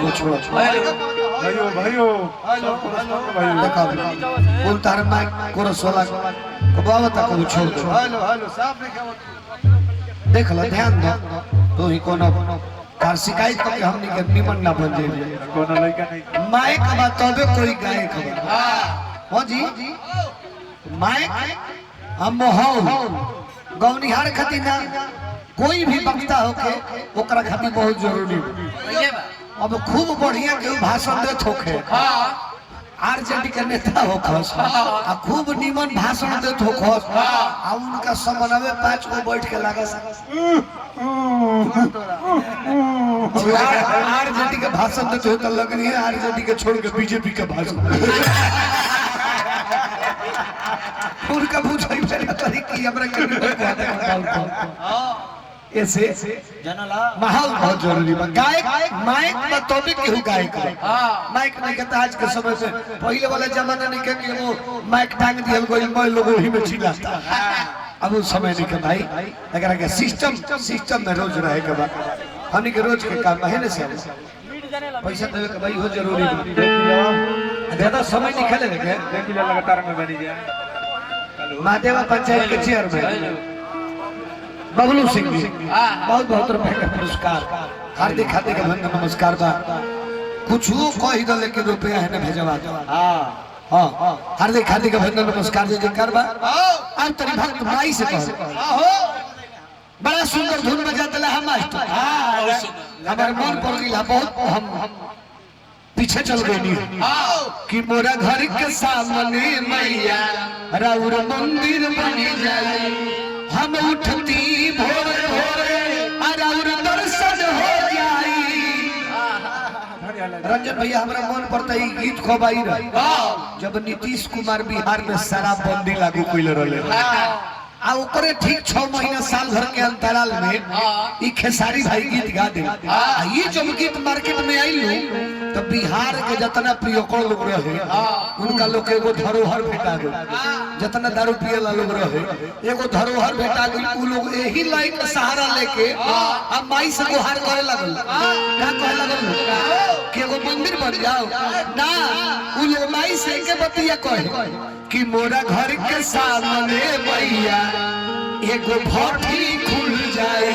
को छोड़ो भाइयों भाइयों देखो बोल तार माइक कोरस वाला को बावता को छोड़ दो हेलो हेलो साहब देख लो ध्यान दो तो ही कोनो कार शिकायत तो कि हमनी के निमन ना बन जाए कोनो लड़का नहीं माइक बा तबे कोई गायक बा हां जी माइक हम माहौल गौनिहार खातिर ना कोई भी वक्ता होके ओकरा खातिर बहुत जरूरी है अब खूब बढ़िया के भाषण देत होके आरजेडी के नेता होखस आ खूब निमन भाषण देत होखस आ उनका समन्वय 5 को बैठ के लागस आरजेडी के भाषण देत हो त लग रही है आरजेडी के छोड़ के बीजेपी के भाषण उनका बुझाई पहले करी कि हमरा के ऐसे जनला माहौल बहुत जरूरी बा गायक माइक बतौबे केहू गायक माइक नहीं कहता आज के समय से पहले वाला जमाना नहीं के वो माइक टांग दियल कोई मैं लोग वही में चिल्लाता अब उस समय नहीं के भाई अगर के सिस्टम में रोज रहे के बाद हमनी के रोज के काम महीने से पैसा देवे के भाई हो जरूरी बा ज्यादा समय नहीं खेले के देखिए लगातार में बनी जाए महादेवा पंचायत के चेयरमैन बबलू सिंह जी बहुत बहुत रुपए का पुरस्कार हार्दिक हार्दिक नमस्कार बा कुछ कह दो लेकिन रुपया है ना भेजवा दो हां हार्दिक हार्दिक नमस्कार जी कर बा अब तरी भक्त माई से कहो बड़ा सुंदर धुन बजाते ला हम मास्टर हमारे मन पड़ गई बहुत हम पीछे चल गए नहीं कि मोरा घर के सामने मैया राउर मंदिर बनी जाए हम उठती भोर भोरे और दर्शन हो जाई रंजन भैया हमरा मन पड़ता है गीत खोबाई रहे जब नीतीश कुमार बिहार में शराबबंदी लागू कइले रहले आ ओकरे ठीक 6 महीना साल भर के अंतराल में ई खेसारी भाई गीत गा दे ये जब गीत मार्केट में आइलू तो बिहार के जितना प्रियकर लोग रहे उनका लोग एगो धरोहर भेटा गई जितना दारू पिए ला लोग रहे एगो धरोहर भेटा गई उ लोग यही लाइन का सहारा लेके अब माई से गुहार करे लगल का कहे लगल कि एगो मंदिर बन जाओ ना उ लोग माई से के बतिया कहे कि मोरा घर के सामने मैया एगो भट्टी खुल जाए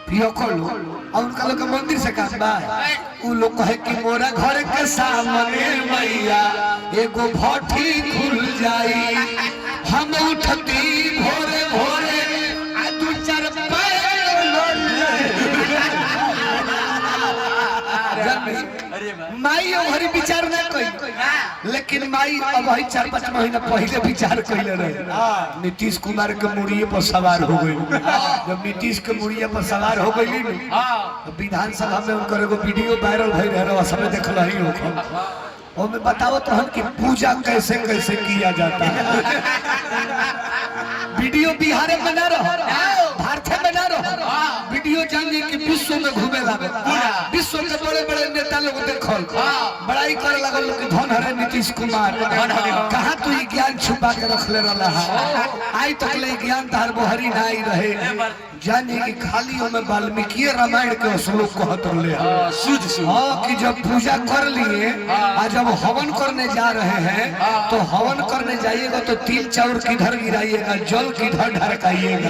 पियकर लोग और उनका लोग मंदिर से काम बा उ लोग कहे कि मोरा घर के सामने मैया एगो भट्टी खुल जाई हम उठती भोरे भोरे आ 2-4 पैर माई हरी विचार ना कई लेकिन माई अब 4-5 महीना पहले विचार कइले रहे नीतीश कुमार के मुड़िए पर सवार हो गई जब नीतीश के मुड़िए पर सवार हो गई तो विधानसभा में उनकर एगो वीडियो वायरल भई रहे सब देखल ही हो और मैं बताओ तो हम कि पूजा कैसे कैसे किया जाता है वीडियो बिहार में ना रहो भारत में ना रहो वीडियो जानिए कि विश्व में घूमे लगे विश्व के बड़े बड़े नेता लोग देखल बड़ाई करे लगल कि धन हरे नीतीश कुमार कहाँ तू ज्ञान छुपा के रखले रहा आई तक ले ज्ञान तार बोहरी ना आई रहे जानिए कि खाली हमें वाल्मीकि रामायण के श्लोक कहत रहे हाँ कि जब पूजा कर लिए और जब हवन करने जा रहे हैं तो हवन करने जाइएगा तो तिल चाउर किधर गिराइएगा जल किधर ढरकाइएगा